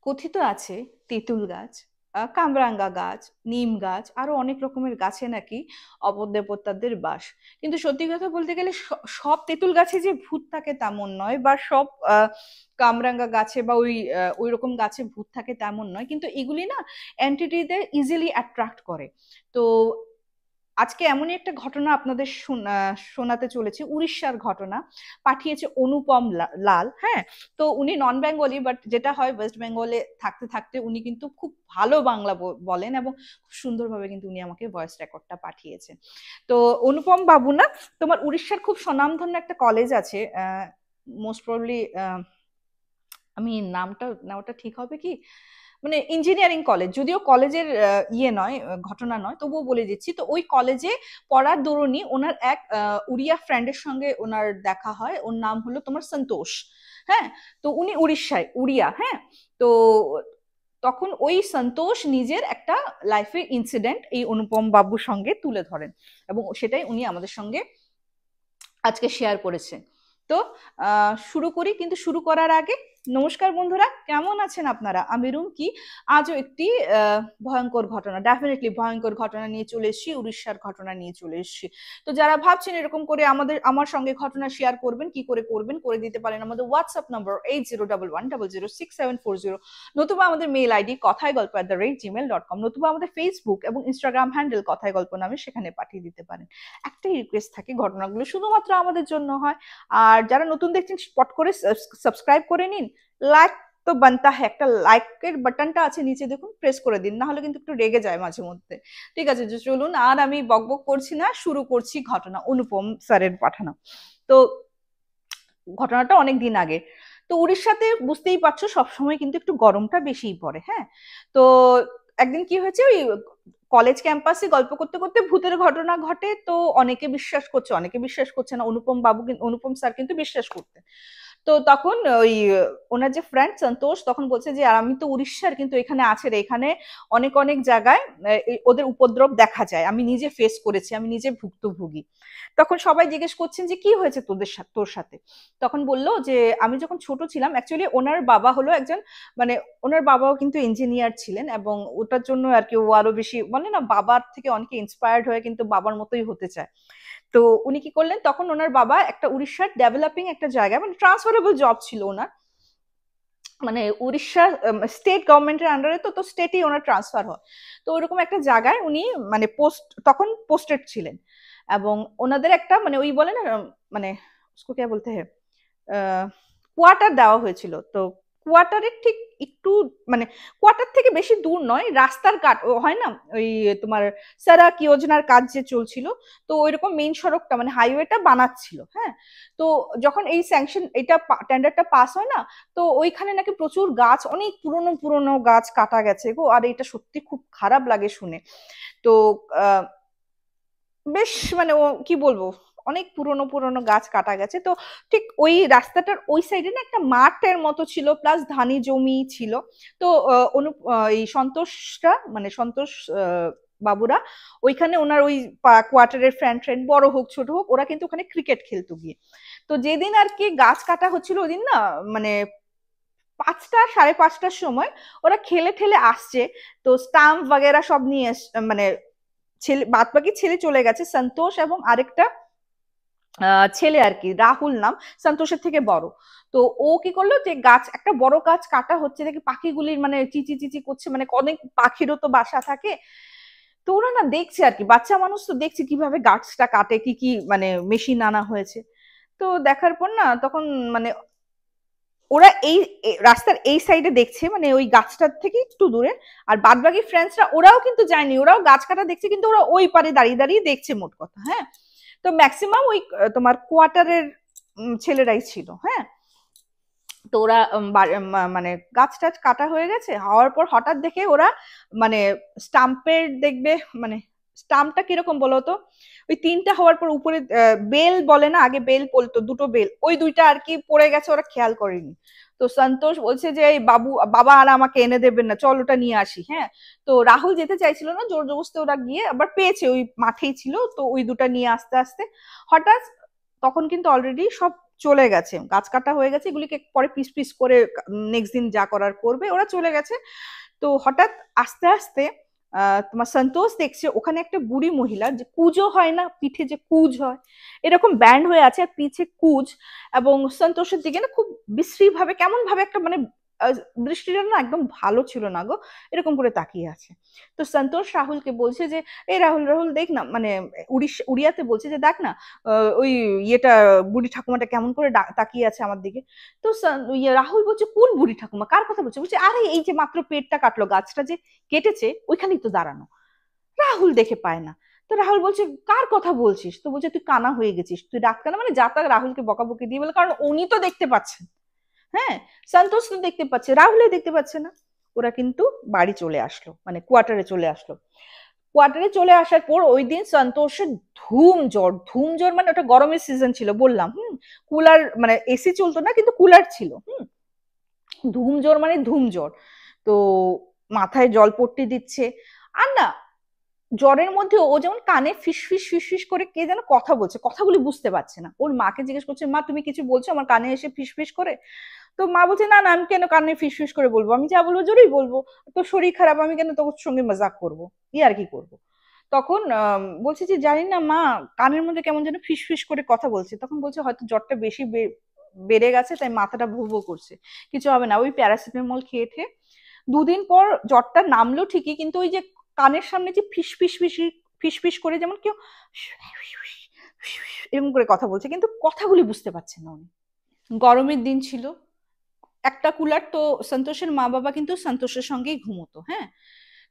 কথিত আছে তেঁতুল গাছ, কামরাঙ্গা গাছ, নিম গাছ, আরো অনেক রকমের গাছে নাকি অপদেবতাদের বাস। কিন্তু সত্যি কথা বলতে গেলে সব তেঁতুল গাছে যে ভূত থাকে তেমন নয়, বা সব কামরাঙ্গা গাছে বা ওই রকম গাছে ভূত থাকে তেমন নয়, কিন্তু এগুলি না এন্টিটিদের ইজিলি অ্যাট্রাক্ট করে। তো আজকে এমনই একটা ঘটনা আপনাদের শোনাতে চলেছি, উড়িষ্যার ঘটনা। পাঠিয়েছে অনুপম লাল। হ্যাঁ, তো উনি নন বেঙ্গলি, বাট যেটা হয় ওয়েস্ট বেঙ্গলে থাকতে থাকতে উনি কিন্তু খুব ভালো বাংলা বলেন, এবং খুব সুন্দরভাবে কিন্তু উনি আমাকে ভয়েস রেকর্ডটা পাঠিয়েছেন। তো অনুপম বাবু না, তোমার উড়িষ্যার খুব স্বনামধন্য একটা কলেজ আছে, মোস্ট প্রবলি আমি নামটা নেওয়াটা ঠিক হবে কি, মানে ইঞ্জিনিয়ারিং কলেজ, যদিও কলেজের ইয়ে নয়, ঘটনা নয়, তবুও বলে দিচ্ছি। তো ওই কলেজে পড়ার দরুনই ওনার এক উড়িয়া ফ্রেন্ডের সঙ্গে ওনার দেখা হয়, ওর নাম হলো তোমার সন্তোষ। হ্যাঁ, তো উনি উড়িষ্যায়, উড়িয়া। হ্যাঁ, তো তখন ওই সন্তোষ নিজের একটা লাইফের ইনসিডেন্ট এই অনুপম বাবুর সঙ্গে তুলে ধরেন, এবং সেটাই উনি আমাদের সঙ্গে আজকে শেয়ার করেছে। তো শুরু করি, কিন্তু শুরু করার আগে নমস্কার বন্ধুরা, কেমন আছেন আপনারা? আমি রুমকি। আজও একটি ভয়ঙ্কর ঘটনা, ডেফিনেটলি ভয়ঙ্কর ঘটনা নিয়ে চলে এসেছি, উড়িষ্যার ঘটনা নিয়ে চলে এসেছি। তো যারা ভাবছেন এরকম করে আমার সঙ্গে ঘটনা শেয়ার করবেন, কি করে করবেন, করে দিতে পারেন আমাদের হোয়াটসঅ্যাপ নম্বর 8011006740, নতুবা আমাদের মেল আইডি কথায় গল্প @gmail.com, নতুবা আমাদের ফেসবুক এবং ইনস্টাগ্রাম হ্যান্ডেল কথায় গল্প নামে, সেখানে পাঠিয়ে দিতে পারেন। একটাই রিকোয়েস্ট থাকে, ঘটনাগুলো শুধুমাত্র আমাদের জন্য হয়। আর যারা নতুন দেখছেন স্পট করে সাবস্ক্রাইব করে নিন। লাইক তো বানতা হ্যাঁ, একটা লাইকের বাটনটা আছে নিচে দেখুন, প্রেস করে দিন, না হলে কিন্তু একটু রেগে যায় মাঝে মধ্যে। ঠিক আছে, চলুন আর আমি বকবক করছি না, শুরু করছি ঘটনা, অনুপম স্যারের পাঠানো। তো ঘটনাটা অনেক দিন আগে। তো উড়িষ্যাতে বুঝতেই পারছো সবসময় কিন্তু একটু গরমটা বেশিই পড়ে। হ্যাঁ, তো একদিন কি হয়েছে, ওই কলেজ ক্যাম্পাসে গল্প করতে করতে ভূতের ঘটনা ঘটে। তো অনেকে বিশ্বাস করছে, অনেকে বিশ্বাস করছে না। অনুপম বাবু, অনুপম স্যার কিন্তু বিশ্বাস করতেন। তো তখন ওই ওনার যে ফ্রেন্ড সন্তোষ তখন বলছে যে আর আমি তো উড়িষ্যার, কিন্তু এখানে আছে রে, এখানে অনেক অনেক জায়গায় ওদের উপদ্রব দেখা যায়, আমি নিজে ফেস করেছি, আমি নিজে ভুক্তভোগী। তখন সবাই জিজ্ঞেস করছেন যে কি হয়েছে তোর সাথে। তখন বললো যে আমি যখন ছোট ছিলাম, অ্যাকচুয়ালি ওনার বাবা হলো একজন, মানে ওনার বাবাও কিন্তু ইঞ্জিনিয়ার ছিলেন, এবং ওটার জন্য আর কি ও আরো বেশি, বলে না বাবার থেকে অনেকে ইন্সপায়ার্ড হয়ে কিন্তু বাবার মতোই হতে চায়। তো উনি কি করলেন, তখন ওনার বাবা একটা উড়িষ্যার ডেভেলপিং একটা জায়গায়, মানে ট্রান্সফারেবল জব ছিল ওনার, মানে উড়িষ্যা স্টেট গভর্নমেন্টের আন্ডারে, তো তো স্টেটেই ওনার ট্রান্সফার হয়। তো ওইরকম একটা জায়গায় উনি মানে তখন পোস্টেড ছিলেন, এবং ওনাদের একটা মানে ওই বলে না, মানে उसको क्या बोलते हैं, কোয়ার্টার দেওয়া হয়েছিল। তো কোয়ার্টারের ঠিক একটু মানে কোয়ার্টার থেকে বেশি দূর নয়, রাস্তার কাট হয় না ওই তোমার সড়ক যোজনার কাজ যে চলছিল, তো ওইরকম মেইন সড়কটা মানে হাইওয়েটা বানাচ্ছিল। হ্যাঁ, তো যখন এই স্যাংশন এটা টেন্ডারটা পাস হয় না, তো ওইখানে নাকি প্রচুর গাছ, অনেক পুরনো পুরনো গাছ কাটা গেছে গো, আর এটা সত্যি খুব খারাপ লাগে শুনে। তো বেশ মানে ও কি বলবো, অনেক পুরনো পুরনো গাছ কাটা গেছে। তো ঠিক ওই রাস্তাটার ওই সাইডে না একটা মাঠের মতো ছিল, প্লাস ধানি জমি ছিল। তো এই সন্তোষটা মানে সন্তোষ বাবুরা ওইখানে ওনার ওই কোয়ার্টারের ফ্রেন্ড ফ্রেন্ড বড় হোক ছোট হোক, ওরা কিন্তু ওখানে ক্রিকেট খেলতো গিয়ে। তো যেদিন আর কি গাছ কাটা হচ্ছিল ওদিন না, মানে 5টা 5:30টার সময় ওরা খেলে ঠেলে আসছে। তো স্টাম্প বাগেরা সব নিয়ে মানে ছেলে, বাদ বাকি ছেলে চলে গেছে, সন্তোষ এবং আরেকটা ছেলে আর কি, রাহুল নাম, সন্তোষের থেকে বড়। তো ও কি করলো, যে গাছ একটা বড় গাছ কাটা হচ্ছে দেখে পাখিগুলির মানে চিচি চিচি করছে, মানে অনেক পাখিরও তো বাসা থাকে। তো ওরা না দেখছে আর কি, বাচ্চা মানুষ তো দেখছে কিভাবে গাছটা কাটে, কি কি মানে মেশিন আনা হয়েছে। তো দেখার পর না তখন মানে ওরা এই রাস্তার এই সাইডে দেখছে, মানে ওই গাছটার থেকে একটু দূরে। আর বাদ বাকি ফ্রেন্ডসরা ওরাও কিন্তু যায়নি, ওরাও গাছ কাটা দেখছে, কিন্তু ওরা ওই পারে দাঁড়িয়ে দাঁড়িয়ে দেখছে মোট কথা। হ্যাঁ, তো ম্যাক্সিমাম ওই তোমার কোয়ার্টারের ছেলেরাই ছিল। হ্যাঁ, তো ওরা মানে গাছ টাছ কাটা হয়ে গেছে, হওয়ার পর হঠাৎ দেখে ওরা মানে স্টাম্পের দেখবে, মানে স্টাম্পটা কিরকম বলতো, ওই 3টা হওয়ার পর উপরে বেল বলে না, আগে বেল বলতো, দুটো বেল, ওই 2টা আর কি পড়ে গেছে, ওরা খেয়াল করেনি। তো সন্তোষ বলছে যে এই বাবা আর আমাকে এনে দেবেন না, চল ওটা নিয়ে আসি। হ্যাঁ, তো রাহুল যেতে চাইছিল না, জোর জবরদস্তি ওরা গিয়ে আবার পেয়েছে, ওই মাঠেই ছিল, তো ওই 2টা নিয়ে আসতে আসতে হঠাৎ তখন কিন্তু অলরেডি সব চলে গেছে, গাছ কাটা হয়ে গেছে, এগুলিকে পরে পিস পিস করে নেক্সট দিন যা করার করবে, ওরা চলে গেছে। তো হঠাৎ আস্তে আস্তে তোমার সন্তোষ দেখছে ওখানে একটা বুড়ি মহিলা, যে কুজো হয় না, পিঠে যে কুজ হয় এরকম ব্যান্ড হয়ে আছে আর পিছে কুজ, এবং সন্তোষের দিকে না খুব বিশ্রী ভাবে কেমন ভাবে একটা মানে দৃষ্টিটা না একদম ভালো ছিল না গো, এরকম করে তাকিয়ে আছে। তো সন্তোষ রাহুলকে বলছে যে এই রাহুল রাহুল দেখ না, মানে উড়িয়াতে বলছে যে দেখ না ওই ইয়েটা বুড়ি ঠাকুমাটা কেমন করে তাকিয়ে আছে আমার দিকে। তো রাহুল বলছে কোন বুড়ি ঠাকুমা, কার কথা বলছে? বলছে আরে এই যে মাত্র পেটটা কাটলো, গাছটা যে কেটেছে ওইখানেই তো দাঁড়ানো। রাহুল দেখে পায় না। তো রাহুল বলছে কার কথা বলছিস? তো বলছে তুই কানা হয়ে গেছিস, তুই ডাক কানা, মানে যা তা রাহুলকে বকাবকি দিয়ে বলে, কারণ উনি তো দেখতে পাচ্ছেন, হ্যাঁ সন্তোষ তো দেখতে পাচ্ছে, রাহুলে দেখতে পাচ্ছে না। ওরা কিন্তু বাড়ি চলে আসলো, মানে কোয়ার্টারে চলে আসলো। কোয়ার্টারে চলে আসার পর ওই দিন সন্তোষের ধুম জ্বর, ধুম জ্বর, মানে ওটা গরমের সিজন ছিল বললাম, কুলার মানে এসি চলতো না কিন্তু কুলার ছিল, ধুম জ্বর মানে ধুম জ্বর। তো মাথায় জল পট্টি দিচ্ছে, আর না জ্বরের মধ্যে ও যেমন কানে ফিস ফিস ফিস ফিস করে কে যেন কথা বলছে, কথাগুলি বুঝতে পারছে না। ওর মাকে জিজ্ঞেস করছে মা তুমি কিছু বলছো আমার কানে এসে ফিস ফিস করে? তো মা বলছে না না আমি কেন কানে ফিস ফিস করে বলবো, আমি যা বলবো জোরেই বলবো, তোর শরীর খারাপ আমি কেন তোর সঙ্গে মজাক করবো, ই আর কি করবো। তখন বলছে যে জানি না মা, কানের মধ্যে কেমন যেন ফিস ফিস করে কথা বলছে। তখন বলছে হয়তো জ্বরটা বেশি বেড়ে গেছে তাই মাথাটা ভু ভু করছে, কিছু হবে না, ওই প্যারাসিটামল খেয়ে খেয়ে। দুদিন পর জ্বরটা নামলো ঠিকই, কিন্তু ওই যে কানের সামনে যে ফিস ফিস ফিস ফিস ফিস করে যেমন কেউ এরকম করে কথা বলছে, কিন্তু কথাগুলি বুঝতে পারছে না উনি। গরমের দিন ছিল, একটা কুলার, তো সন্তোষের মা বাবা কিন্তু সন্তোষের সঙ্গেই ঘুমোতো, হ্যাঁ।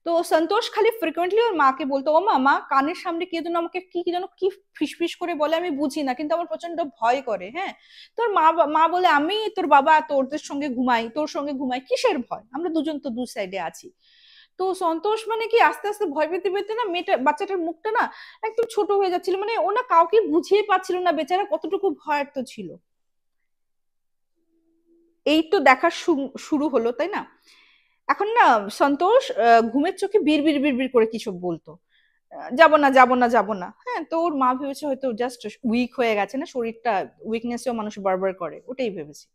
তো সন্তোষ খালি ফ্রিকোয়েন্টলি ওর মাকে বলতো ও মা, মা কানের সামনে কে যেন আমাকে কি যেন কি ফিসফিস করে বলে, আমি বুঝি না কিন্তু আমার প্রচন্ড ভয় করে, হ্যাঁ। তোর মা মা বলে আমি তোর বাবা তোরদের সঙ্গে ঘুমাই, তোর সঙ্গে ঘুমাই, কিসের ভয়, আমরা দুজন তো দু সাইডে আছি। তো সন্তোষ মানে কি আস্তে আস্তে ভয় পেতে পেতে না মেয়েটা বাচ্চাটার মুখটা না একদম ছোট হয়ে যাচ্ছিল, মানে ও না কাউকে বুঝিয়ে পাচ্ছিল না বেচারা কতটুকু ভয়ার্ত ছিল। এই তো দেখা শুরু হলো, তাই না? এখন না সন্তোষ ঘুমের চোখে বিড় বিড় বিড় বিড় করে কিছু বলতো, যাব না যাব না যাব না, হ্যাঁ। তো ওর মা ভেবেছে হয়তো জাস্ট উইক হয়ে গেছে না শরীরটা, উইকনেসেও মানুষ বারবার করে, ওটাই ভেবেছে।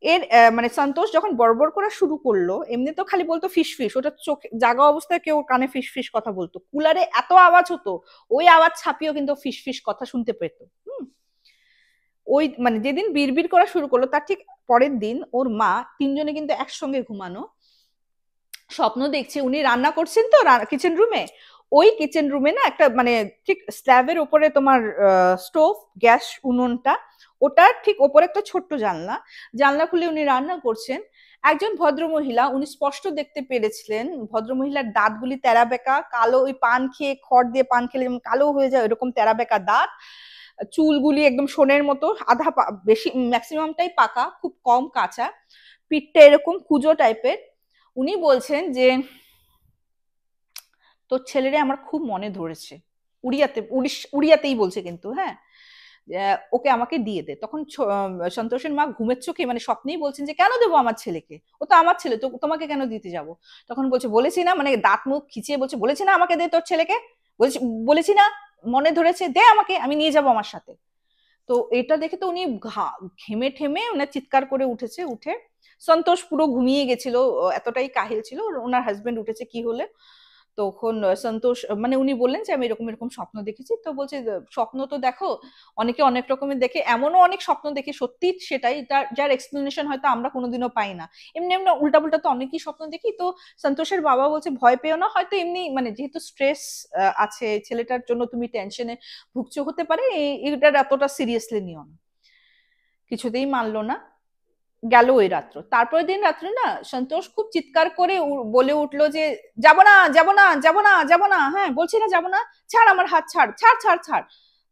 এর মানে সন্তোষ যখন বড়বড় করা শুরু করলো, এমনি তো খালি বলতো ফিস ফিস, ওটা চোখে জাগা অবস্থায় কেউ কানে ফিস ফিস কথা বলতো, কুলারে এত আওয়াজ হতো ওই আওয়াজ ছাপিয়েও কিন্তু ফিস ফিস কথা শুনতে পেত। হুম। ওই মানে যেদিন বিড়বিড় করা শুরু করলো তার ঠিক পরের দিন ওর মা তিনজনে কিন্তু একসঙ্গে ঘুমানো স্বপ্ন দেখছে, উনি রান্না করছেন তো কিচেন রুমে, ওই কিচেন রুমে না একটা মানে ঠিক স্ল্যাবের উপরে তোমার স্টোভ গ্যাস উনুনটা, ওটার ঠিক ওপরে একটা ছোট্ট জানলা, জানলা খুলে উনি রান্না করছেন। একজন ভদ্রমহিলা, উনি স্পষ্ট দেখতে পেরেছিলেন ভদ্রমহিলার দাঁতগুলি তেরা বেঁকা কালো, ওই পান খেয়ে খড় দিয়ে পান খেলে যেমন কালো হয়ে যায় এরকম তেরা বেঁকা দাঁত, চুলগুলি একদম সোনের মতো, আধা বেশি ম্যাক্সিমামটাই পাকা, খুব কম কাঁচা, পিঠটা এরকম কুজো টাইপের। উনি বলছেন যে তোর ছেলেরে আমার খুব মনে ধরেছে, উড়িয়াতে উড়িয়াতেই বলছে কিন্তু, হ্যাঁ, ওকে আমাকে দিয়ে দে। তখন সন্তোষের মা ঘুমের চোখে মানে স্বপ্নেই বলছেন যে কেন দেবো আমার ছেলেকে, ও তো আমার ছেলে, তো তোমাকে কেন দিতে যাব? তখন বলছে বলেছি না, মানে দাঁত মুখ খিচিয়ে বলছে বলেছি না আমাকে দে তোর ছেলেকে, বলছি বলেছি না, মনে ধরেছে, দে আমাকে, আমি নিয়ে যাব আমার সাথে। তো এটা দেখে তো উনি ঘেমে ঠেমে ওনার চিৎকার করে উঠেছে, উঠে সন্তোষ পুরো ঘুমিয়ে গেছিল, এতটাই কাহিল ছিল। ওনার হাজবেন্ড উঠেছে কি হলে, তখন সন্তোষ মানে উনি বললেন যে আমি এরকম এরকম স্বপ্ন দেখেছি। তো বলছে স্বপ্ন তো দেখো অনেকে অনেক রকমের দেখে, এমনও অনেক স্বপ্ন দেখে সত্যি সেটাই, যার এক্সপ্লেনেশন হয়তো আমরা কোনোদিনও পাই না। এমনি এমনি উল্টাপুল্টা তো অনেকই স্বপ্ন দেখি। তো সন্তোষের বাবা বলছে ভয় পেও না, হয়তো এমনি মানে যেহেতু স্ট্রেস আছে ছেলেটার জন্য, তুমি টেনশনে ভুগছো, হতে পারে, এটার এতটা সিরিয়াসলি নিও না। কিছুতেই মানলো না, গেল ওই রাত্র। তারপরের দিন রাত্রে না সন্তোষ খুব চিৎকার করে বলে উঠলো যে যাব না যাব না যাব না যাব না, হ্যাঁ বলছি না যাব না, ছাড় আমার হাত, ছাড় ছাড় ছাড় ছাড়।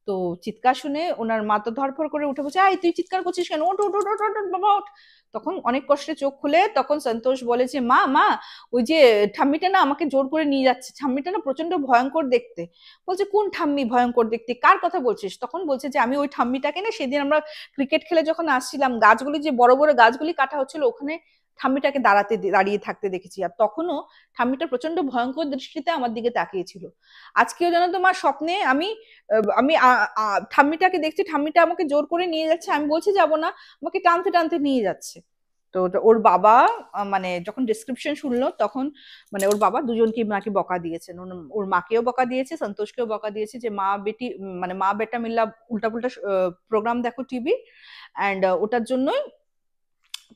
তো চিৎকার শুনে ওনার মা তো ধরফর করে উঠে বলছে এই তুই চিৎকার করছিস কেন, ওঠ ওঠ ওঠ ওঠ ওঠ বাবা ওঠ। তখন অনেক কষ্টে চোখ খুলে তখন সন্তোষ বলে যে মা মা, ওই যে ঠাম্মিটা না আমাকে জোর করে নিয়ে যাচ্ছে, ঠাম্মিটা না প্রচন্ড ভয়ঙ্কর দেখতে। বলছে কোন ঠাম্মি ভয়ঙ্কর দেখতে, কার কথা বলছিস? তখন বলছে যে আমি ওই ঠাম্মিটাকে না সেদিন আমরা ক্রিকেট খেলে যখন আসছিলাম, গাছগুলি যে বড় বড় গাছগুলি কাটা হচ্ছিল ওখানে ঠাম্মিটাকে দাঁড়িয়ে থাকতে দেখেছি। আর তখনও ঠাম্মিটা প্রচন্ড ভয়ঙ্কর দৃষ্টিতে আমার দিকে তাকিয়েছিল। আজকেও জানো তো মা স্বপ্নে আমি আমি ঠাম্মিটাকে দেখছি, ঠাম্মিটা আমাকে জোর করে নিয়ে যাচ্ছে, আমি বলছি যাব না, আমাকে টানতে টানতে নিয়ে যাচ্ছে। তো ওর বাবা মানে যখন ডিসক্রিপশন শুনলো তখন মানে ওর বাবা দুজনকে নাকি বকা দিয়েছেন, ওর মাকেও বকা দিয়েছে, সন্তোষকেও বকা দিয়েছে যে মা বেটি মানে মা বেটা মিল্লা উল্টা পুল্টা প্রোগ্রাম দেখো টিভি, অ্যান্ড ওটার জন্যই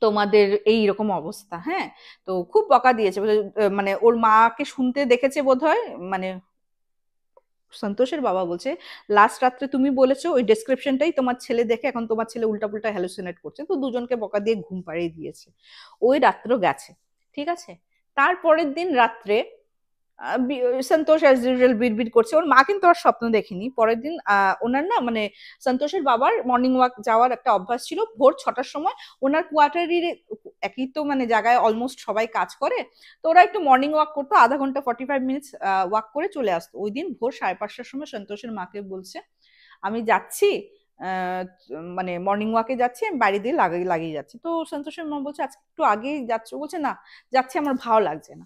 তোমাদের এই রকম অবস্থা। হ্যাঁ, তো খুব বকা দিয়েছে, মানে ওর মাকে শুনতে দেখেছে বোধহয়, মানে সন্তোষের বাবা বলছে লাস্ট রাত্রে তুমি বলেছো ওই ডেসক্রিপশনটাই তোমার ছেলে দেখে এখন তোমার ছেলে উল্টাপুল্টা হ্যালুসিনেট করছে, তো দুজনকে বকা দিয়ে ঘুম পাড়িয়ে দিয়েছে। ওই রাত্রেও গেছে, ঠিক আছে। তারপরের দিন রাত্রে সন্তোষ অ্যাজ ইউজুয়াল বিড়বিড় করছে, ওর মা কিন্তু আর স্বপ্ন দেখেনি। পরের দিন ওনার না মানে সন্তোষের বাবার মর্নিং ওয়াক যাওয়ার একটা অভ্যাস ছিল, ভোর 6টার সময় ওনার কোয়ার্টারের একই তো মানে জায়গায় অলমোস্ট সবাই কাজ করে, তো ওরা একটু মর্নিং ওয়াক করতো, আধা ঘন্টা 45 মিনিটস ওয়াক করে চলে আসতো। ওই দিন ভোর 5:30টার সময় সন্তোষের মাকে বলছে আমি যাচ্ছি, মানে মর্নিং ওয়াকে যাচ্ছি, আমি বাড়ি দিয়ে লাগিয়ে যাচ্ছি। তো সন্তোষের মা বলছে আজকে একটু আগেই যাচ্ছ, বলছে না যাচ্ছি আমার ভালো লাগছে না,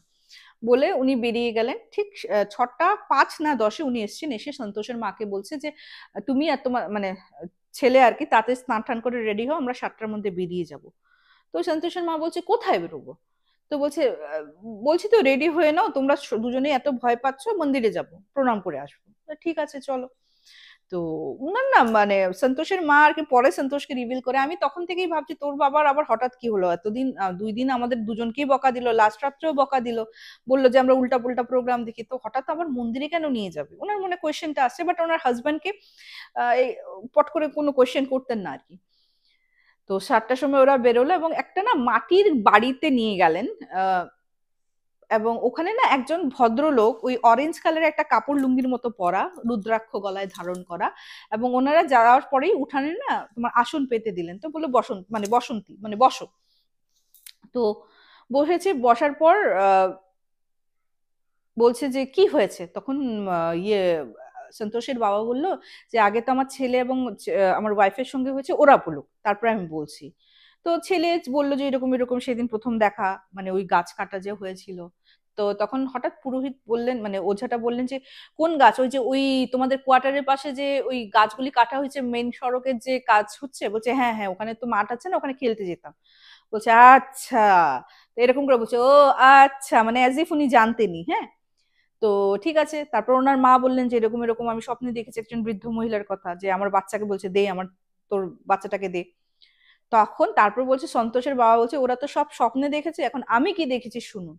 বলে উনি বেরিয়ে গেলেন। ঠিক 6টা 5 না 10-এ উনি এসেছেন, এসে সন্তোষের মাকে বলছে যে তুমি আর তোমার মানে ছেলে আর কি তাতে স্নান টান করে রেডি হও, আমরা 7টার মধ্যে বেরিয়ে যাব। তো সন্তোষের মা বলছে কোথায় বেরোবো? তো বলছে বলছি তো রেডি হয়ে নাও, তোমরা দুজনেই এত ভয় পাচ্ছ, মন্দিরে যাব, প্রণাম করে আসবো। ঠিক আছে চলো। তো উনার না মানে সন্তোষের মা আর কি পরে সন্তোষকে রিভিল করে, আমি তখন থেকেই ভাবছি তোর বাবার আবার হঠাৎ কি হলো, এতদিন 2 দিন আমাদের দুজনকেই বকা দিল, লাস্ট রাত্রেও বকা দিল, বললো যে আমরা উল্টা পুল্টা প্রোগ্রাম দেখি, তো হঠাৎ আবার মন্দিরে কেন নিয়ে যাবে? ওনার মনে কোয়েশ্চেনটা আসছে, বাট ওনার হাজব্যান্ডকে পট করে কোনো কোয়েশ্চেন করতেন না আর কি। তো 7টার সময় ওরা বেরোলো এবং একটা না মাটির বাড়িতে নিয়ে গেলেন, এবং ওখানে না একজন ভদ্রলোক ওই অরেঞ্জ কালারের একটা কাপড় লুঙ্গির মতো পরা, রুদ্রাক্ষ গলায় ধারণ করা, এবং ওনারা যাওয়ার পরেই উঠানে না তোমার আসন পেতে দিলেন, তো বললো বসন্তী মানে বসো। তো বসেছে, বসার পর বলছে যে কি হয়েছে, তখন ইয়ে সন্তোষের বাবা বললো যে আগে তো আমার ছেলে এবং আমার ওয়াইফের সঙ্গে হয়েছে, ওরা বলুক তারপরে আমি বলছি। তো ছেলে বললো যে এরকম এরকম সেদিন প্রথম দেখা, মানে ওই গাছ কাটা যে হয়েছিল। তো তখন হঠাৎ পুরোহিত বললেন, মানে ওঝাটা বললেন যে কোন গাছ? ওই যে ওই তোমাদের কোয়ার্টারের পাশে যে ওই গাছগুলি কাটা হয়েছে, মেন সড়কের যে কাজ হচ্ছে। বলছে হ্যাঁ হ্যাঁ, ওখানে তো মাঠ আছে না, ওখানে খেলতে যেতাম। বলছে আচ্ছা। তো এরকম করে বলছে ও আচ্ছা, মানে অ্যাজ ইফ উনি জানতেনি। হ্যাঁ, তো ঠিক আছে। তারপর ওনার মা বললেন যে এরকম এরকম আমি স্বপ্নে দেখেছি একজন বৃদ্ধ মহিলার কথা, যে আমার বাচ্চাকে বলছে দে আমার, তোর বাচ্চাটাকে দে। তখন তারপর বলছে সন্তোষের বাবা বলছে ওরা তো সব স্বপ্নে দেখেছে, এখন আমি কি দেখেছি শুনুন।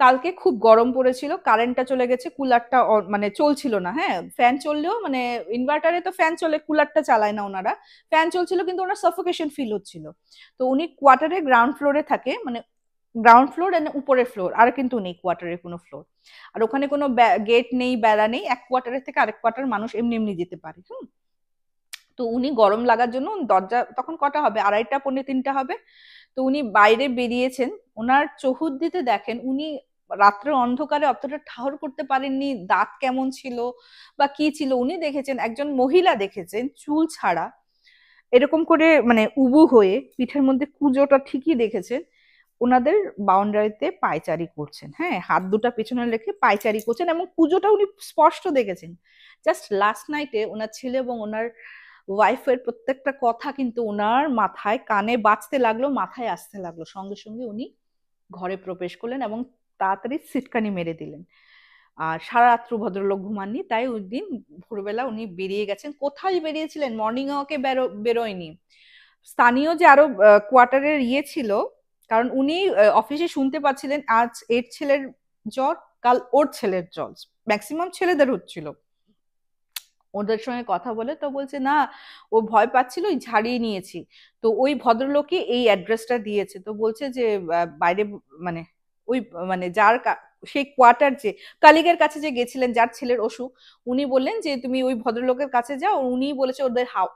কালকে খুব গরম পড়েছিল, কারেন্টটা চলে গেছে, কুলারটা মানে চলছিল না। হ্যাঁ, ফ্যান চললেও মানে ইনভার্টারে তো ফ্যান চলে, কুলারটা চালায় না ওনারা, ফ্যান চলছিল কিন্তু ওনার সাফোকেশন ফিল হচ্ছিল। তো উনি কোয়ার্টারে গ্রাউন্ড ফ্লোরে থাকে, মানে গ্রাউন্ড ফ্লোর এন্ড উপরের ফ্লোর আর কিন্তু নেই কোয়ার্টারের কোনো ফ্লোর, আর ওখানে কোনো গেট নেই, বেড়া নেই, এক কোয়ার্টারের থেকে আরেক কোয়ার্টার মানুষ এমনি এমনি যেতে পারে। তো উনি গরম লাগার জন্য দরজা তখন কটা হবে, 2:30 পৌনে 3টা হবে। তো উনি বাইরে বেরিয়েছেন, ওনার চৌহুদ্দিতে দেখেন উনি রাত্রে অন্ধকারে অতটা ঠাহর করতে পারেননি দাঁত কেমন ছিল বা কি ছিল, উনি দেখেছেন একজন মহিলা, দেখেছেন চুল ছাড়া, এরকম করে মানে উবু হয়ে, পিঠের মধ্যে কুজোটা ঠিকই দেখেছেন, ওনাদের বাউন্ডারিতে পায়চারি করছেন। হ্যাঁ, হাত দুটা পেছনে রেখে পায়চারি করছেন এবং কুজোটা উনি স্পষ্ট দেখেছেন। জাস্ট লাস্ট নাইটে ওনার ছেলে এবং ওনার ওয়াইফের প্রত্যেকটা কথা কিন্তু ওনার মাথায় কানে বাজতে লাগলো, মাথায় আসতে লাগলো, সঙ্গে সঙ্গে উনি ঘরে প্রবেশ করলেন এবং তাড়াতাড়ি সিটকানি মেরে দিলেন। আর সারা রাত্র ভদ্রলোক ঘুমাননি, তাই ওই দিন ভোরবেলা উনি বেরিয়ে গেছেন। কোথায় বেরিয়েছিলেন? মর্নিং ওয়াকে বেরোয়নি, স্থানীয় যে আরো কোয়ার্টারের ইয়ে ছিল, কারণ উনি অফিসে শুনতে পাচ্ছিলেন আজ এর ছেলের জ্বর, কাল ওর ছেলের জ্বর, ম্যাক্সিমাম ছেলেদের হচ্ছিল। ওদের সঙ্গে কথা বলে তো বলছে না, ও ভয় পাচ্ছিল, ওই ঝাড়িয়ে নিয়েছি। তো ওই ভদ্রলোকই এই অ্যাড্রেসটা দিয়েছে। তো বলছে যে বাইরে মানে ওই মানে যার সেই কোয়ার্টার যে কালিগের কাছে যে গেছিলেন, যার ছেলের অসুখ, উনি বললেন যে তুমি ওই ভদ্রলোকের কাছে যাও, উনি বলেছে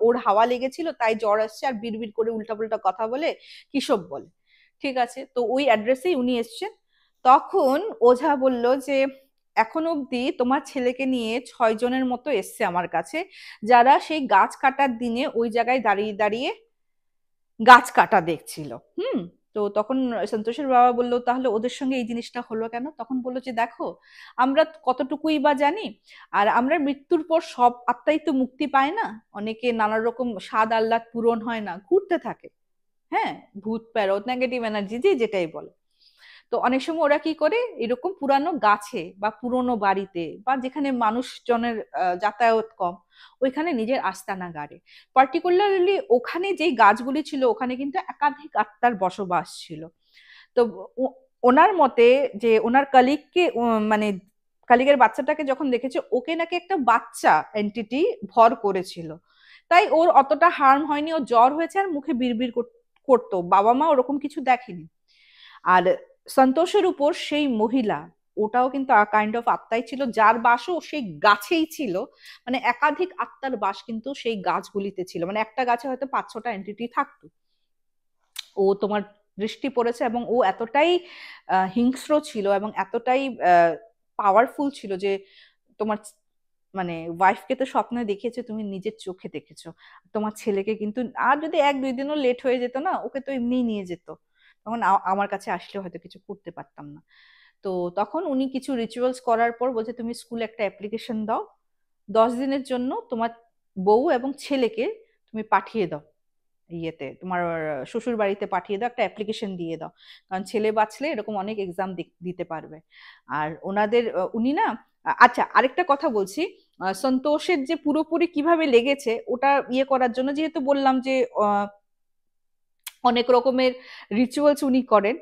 ওর হাওয়া লেগেছিল তাই জ্বর আসছে, আর বিড়বিড় করে উল্টাপাল্টা কথা বলে কিসব বলে। ঠিক আছে, তো ওই অ্যাড্রেসেই উনি এসছেন। তখন ওঝা বলল যে এখন অব্দি তোমার ছেলেকে নিয়ে 6 জনের মতো এসছে আমার কাছে, যারা সেই গাছ কাটার দিনে ওই জায়গায় দাঁড়িয়ে দাঁড়িয়ে গাছ কাটা দেখছিল। হুম, তো তখন সন্তোষের বাবা বললো, তাহলে ওদের সঙ্গে এই জিনিসটা হলো কেন? তখন বললো যে দেখো, আমরা কতটুকুই বা জানি, আর আমরা মৃত্যুর পর সব আত্মাই তো মুক্তি পায় না, অনেকে নানা রকম স্বাদ আহ্লাদ পূরণ হয় না, ঘুরতে থাকে। হ্যাঁ, ভূত প্রেরত নেগেটিভ এনার্জি যে যেটাই বলে। তো অনেক সময় ওরা কি করে, এরকম পুরানো গাছে বা পুরোনো বাড়িতে বা যেখানে মানুষজনের যাতায়াত কম, ওইখানে নিজের আস্তানা গাড়ে। পার্টিকুলারলি ওখানে যেই গাছগুলি ছিল, ওখানে কিন্তু একাধিক আত্মার বসবাস ছিল। তো ওনার মতে যে ওনার কালিগকে, মানে কালিগের বাচ্চাটাকে যখন দেখেছে, ওকে নাকি একটা বাচ্চা এন্টিটি ভর করেছিল, তাই ওর অতটা হার্ম হয়নি, ও জ্বর হয়েছে আর মুখে বিড়বিড় করতো, বাবা মা ওরকম কিছু দেখেনি। আর সন্তোষের উপর সেই মহিলা, ওটাও কিন্তু কাইন্ড অফ আত্মাই ছিল, যার বাসও সেই গাছেই ছিল। মানে একাধিক আত্মার বাস কিন্তু সেই গাছগুলিতে ছিল, মানে একটা গাছে হয়তো 5-6টা এন্টিটি থাকতো। ও তোমার দৃষ্টি পড়েছে, এবং ও এতটাই হিংস্র ছিল এবং এতটাই পাওয়ারফুল ছিল যে তোমার মানে ওয়াইফকে তো স্বপ্নে দেখিয়েছে, তুমি নিজের চোখে দেখেছো। তোমার ছেলেকে কিন্তু, আর যদি 1-2 দিনও লেট হয়ে যেত না, ওকে তো এমনিই নিয়ে যেত। তখন আমার কাছে আসলে হয়তো কিছু করতে পারতাম না। তো তখন উনি কিছু রিচুয়ালস করার পর বলছে, তুমি স্কুলে একটা অ্যাপ্লিকেশন দাও, 10 দিনের জন্য তোমার বউ এবং ছেলেকে তুমি পাঠিয়ে দাও ইয়েতে, তোমার শ্বশুর বাড়িতে পাঠিয়ে দাও, একটা অ্যাপ্লিকেশন দিয়ে দাও, কারণ ছেলে বাঁচলে এরকম অনেক এক্সাম দিতে পারবে। আর ওনাদের উনি না, আচ্ছা আরেকটা কথা বলছি, সন্তোষের যে পুরোপুরি কিভাবে লেগেছে ওটা ইয়ে করার জন্য, যেহেতু বললাম যে অনেক রকমের রিচুয়ালস উনি করেন,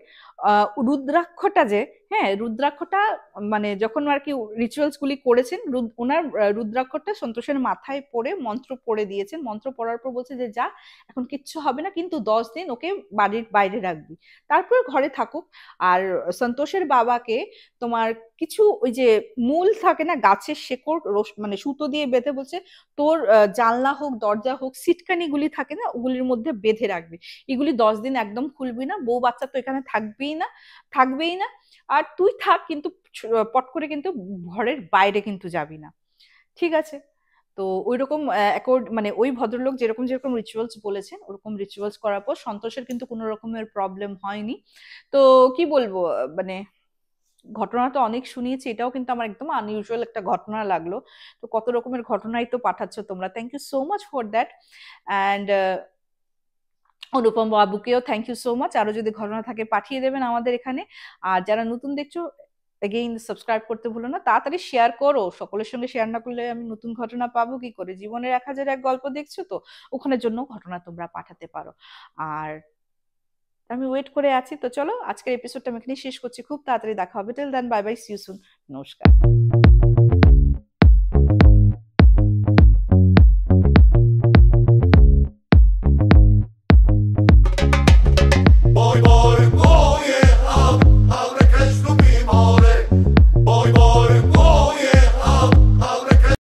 রুদ্রাক্ষটা যে, হ্যাঁ রুদ্রাক্ষটা, মানে যখন আর কি রিচুয়ালস গুলি করেছেন, ওনার রুদ্রাক্ষটা সন্তোষের মাথায় পড়ে মন্ত্র পড়ে দিয়েছেন, মন্ত্র পড়ার পর বলছে যে যা, এখন কিচ্ছু হবে না, কিন্তু 10 দিন ওকে বাড়ির বাইরে রাখবি, তারপর ঘরে থাকুক। আর সন্তোষের বাবাকে তোমার কিছু ওই যে মূল থাকে না গাছের শেকড়, মানে সুতো দিয়ে বেঁধে, বলছে তোর জানলা হোক দরজা হোক সিটকানি গুলি থাকে না, ওগুলির মধ্যে বেঁধে রাখবি, এগুলি 10 দিন একদম খুলবি না, বউ বাচ্চা তো এখানে থাকবেই না। আর তুই থাক, কিন্তু পট করে কিন্তু ঘরের বাইরে কিন্তু যাবি না, ঠিক আছে? তো ওইরকম মানে ওই ভদ্রলোক যেরকম যেরকম রিচুয়ালস বলেছেন, ওরকম রিচুয়ালস করার পর সন্তোষের কিন্তু কোনো রকমের প্রবলেম হয়নি। তো কি বলবো, মানে ঘটনা তো অনেক শুনিয়েছি, এটাও কিন্তু আমার একদম আনইউজুয়াল একটা ঘটনা লাগলো। তো কত রকমের ঘটনাই তো পাঠাচ্ছ তোমরা, thank you so much for that. And Anupam বাবুকেও থ্যাংক ইউ সো মাচ, আরো যদি ঘটনা থাকে পাঠিয়ে দেবেন আমাদের এখানে। আর যারা নতুন দেখছো, এগেইন সাবস্ক্রাইব করতে ভুলো না, তাড়াতাড়ি শেয়ার করো, সকলের সঙ্গে শেয়ার না করলে আমি নতুন ঘটনা পাবো কি করে? জীবনের 1001 গল্প দেখছো তো, ওখানের জন্য ঘটনা তোমরা পাঠাতে পারো। আর আমি ওয়েট করে আছি। তো চলো আজকের এপিসোডটা আমি এখানে শেষ করছি, খুব তাড়াতাড়ি দেখা হবে, till then bye bye, see you soon, নমস্কার।